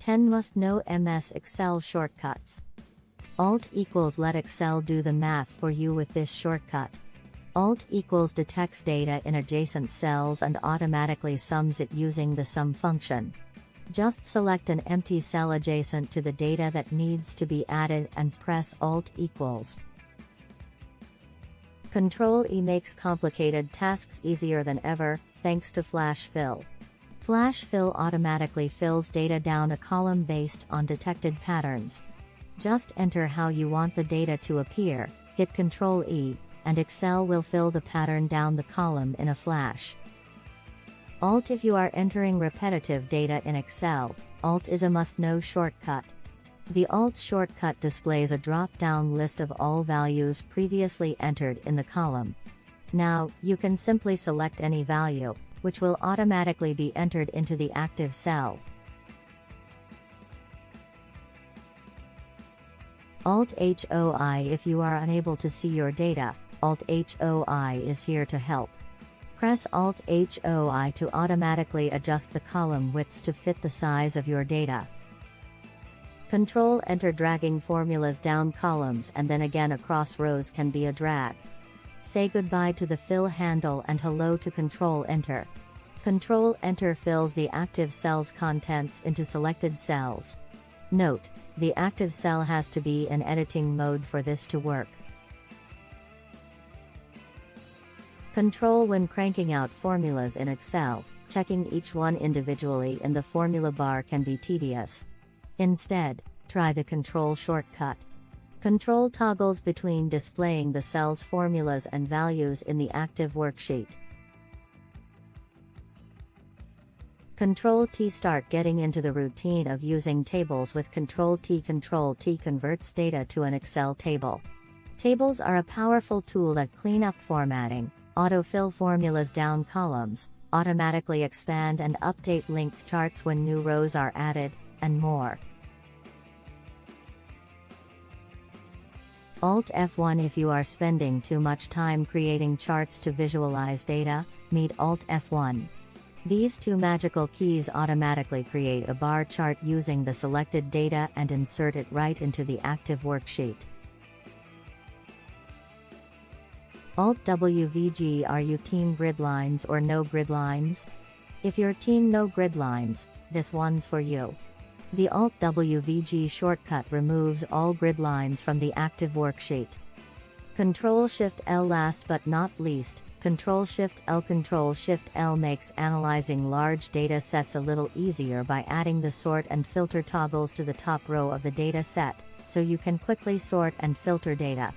10 must-know MS Excel shortcuts. Alt equals let Excel do the math for you with this shortcut. Alt equals detects data in adjacent cells and automatically sums it using the sum function. Just select an empty cell adjacent to the data that needs to be added and press Alt equals. Control E makes complicated tasks easier than ever, thanks to Flash Fill. Flash Fill automatically fills data down a column based on detected patterns. Just enter how you want the data to appear, hit Control E, and Excel will fill the pattern down the column in a flash. Alt if you are entering repetitive data in Excel, Alt is a must-know shortcut. The Alt shortcut displays a drop-down list of all values previously entered in the column. Now, you can simply select any value, which will automatically be entered into the active cell. Alt-HOI if you are unable to see your data, Alt-HOI is here to help. Press Alt-HOI to automatically adjust the column widths to fit the size of your data. Control-Enter dragging formulas down columns and then again across rows can be a drag. Say goodbye to the fill handle and hello to Control-Enter. Control-Enter fills the active cell's contents into selected cells. Note, the active cell has to be in editing mode for this to work. Control when cranking out formulas in Excel, checking each one individually in the formula bar can be tedious. Instead, try the Control shortcut. Control toggles between displaying the cell's formulas and values in the active worksheet. Control-T start getting into the routine of using tables with Control-T. Control-T converts data to an Excel table. Tables are a powerful tool that clean up formatting, autofill formulas down columns, automatically expand and update linked charts when new rows are added, and more. Alt F1 if you are spending too much time creating charts to visualize data, meet Alt F1. These two magical keys automatically create a bar chart using the selected data and insert it right into the active worksheet. Alt WVG are you team grid lines or no grid lines? If you're team no grid lines, this one's for you. The Alt WVG shortcut removes all grid lines from the active worksheet. Control-Shift-L last but not least, Control-Shift-L. Control-Shift-L makes analyzing large data sets a little easier by adding the sort and filter toggles to the top row of the data set, so you can quickly sort and filter data.